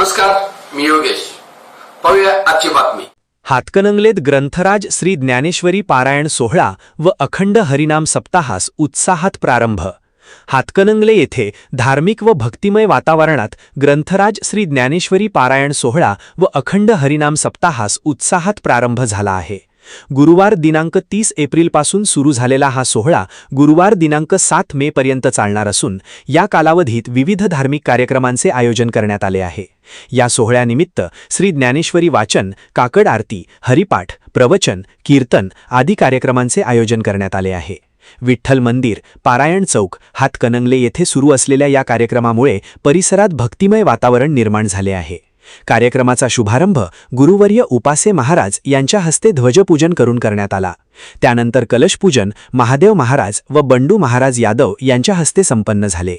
नमस्कार, मी योगेश. पाहूया आजची बातमी. हातकणंगलेत ग्रंथराज श्री ज्ञानेश्वरी पारायण सोहळा व अखंड हरिनाम सप्ताहास उत्साहात प्रारंभ. हातकणंगले येथे धार्मिक व भक्तिमय वातावरणात ग्रंथराज श्री ज्ञानेश्वरी पारायण सोहळा व अखंड हरिनाम सप्ताहास उत्साहात प्रारंभ झाला आहे. गुरुवार दिनांक 30 एप्रिलपासून सुरू झालेला हा सोहळा गुरुवार दिनांक 7 मे पर्यंत चालणार असून या कालावधीत विविध धार्मिक कार्यक्रमांचे आयोजन करण्यात आले आहे. या सोहळ्यानिमित्त श्री ज्ञानेश्वरी वाचन, काकड आरती, हरिपाठ, प्रवचन, कीर्तन आदी कार्यक्रमांचे आयोजन करण्यात आले आहे. विठ्ठल मंदिर, पारायण चौक, हातकणंगले येथे सुरू असलेल्या या कार्यक्रमामुळे परिसरात भक्तिमय वातावरण निर्माण झाले आहे. कार्यक्रमाचा शुभारंभ गुरुवर्य उपासे महाराज यांच्या हस्ते ध्वजपूजन करून करण्यात आला. त्यानंतर कलशपूजन महादेव महाराज व बंडू महाराज यादव यांच्या हस्ते संपन्न झाले.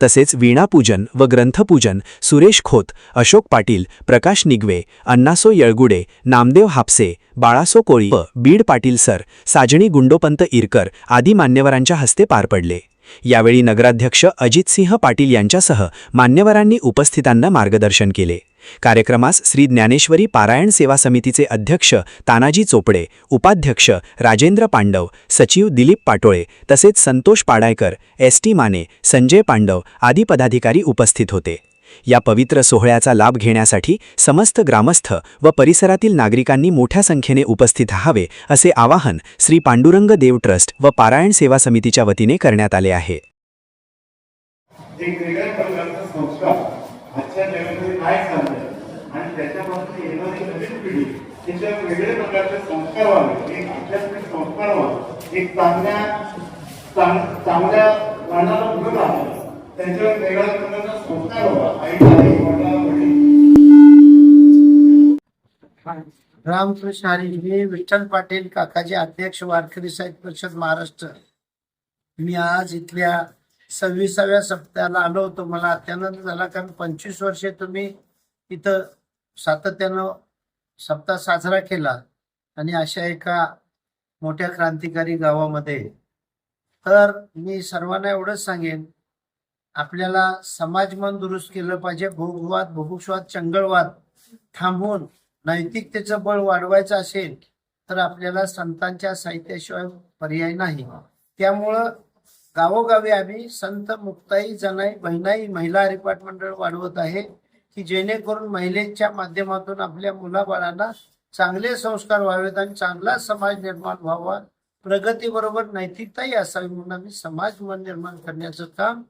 तसेच वीणापूजन व ग्रंथपूजन सुरेश खोत, अशोक पाटील, प्रकाश निगवे, अण्णासो येळगुडे, नामदेव हापसे, बाळासो कोळी व बीड पाटील सर, साजणी गुंडोपंत इरकर आदी मान्यवरांच्या हस्ते पार पडले. यावेळी नगराध्यक्ष अजितसिंह पाटील यांच्यासह मान्यवरांनी उपस्थितांना मार्गदर्शन केले. कार्यक्रमास श्री ज्ञानेश्वरी पारायण सेवा समितीचे अध्यक्ष तानाजी चोपडे, उपाध्यक्ष राजेंद्र पांडव, सचिव दिलीप पाटोळे तसेच संतोष पाडायकर, एस.टी. माने, संजय पांडव आदी पदाधिकारी उपस्थित होते. या पवित्र सोहळ्याचा लाभ घेण्यासाठी समस्त ग्रामस्थ व परिसरातील नागरिकांनी मोठ्या संख्येने उपस्थित राहावे असे आवाहन श्री पांडुरंग देव ट्रस्ट व पारायण सेवा समितीच्या वतीने करण्यात आले आहे. रामकृष्ण हरी. मी विठ्ठल पाटील, काकाजी अध्यक्ष, वारकरी साहित्य परिषद महाराष्ट्र. मी आज इथल्या 26व्या सप्ताहाला आलो होतो. मला अत्यानंद झाला, कारण 25 वर्षे तुम्ही इथं सातत्यानं सप्ताह साजरा केला आणि अशा एका मोठ्या क्रांतिकारी गावामध्ये. तर मी सर्वांना एवढंच सांगेन, आपल्याला समाज मन दुरुस्त केलं पाहिजे. भोगवाद, भुभुक्षवाद, चंगळवाद थांबवून नैतिकतेचं बळ वाढवायचं असेल तर आपल्याला संतांच्या साहित्याशिवाय पर्याय नाही. त्यामुळं गावोगावी आम्ही संत मुक्ताई, जनाई, बहिणाई महिला हरिपाठ मंडळ वाढवत आहे की जेणेकरून महिलेच्या माध्यमातून आपल्या मुलाबाळांना चांगले संस्कार व्हावेत आणि चांगला समाज निर्माण व्हावा. प्रगतीबरोबर नैतिकताही असावी म्हणून आम्ही समाज मन निर्माण करण्याचं काम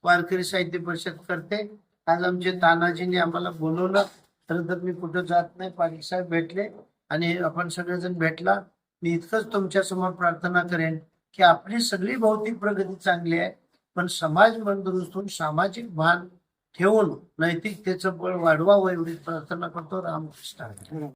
वारकरी साहित्य परिषद करते. आज आमचे तानाजीने आम्हाला बोलवलं. खरं तर मी कुठं जात नाही, पाटील साहेब भेटले आणि आपण सगळेजण भेटला. मी इतकंच तुमच्या समोर प्रार्थना करेन की आपली सगळी भौतिक प्रगती चांगली आहे, पण समाज मन दुरुस्त होऊन सामाजिक भान ठेवून नैतिकतेचं बळ वाढवावं एवढी प्रार्थना करतो. रामकृष्ण.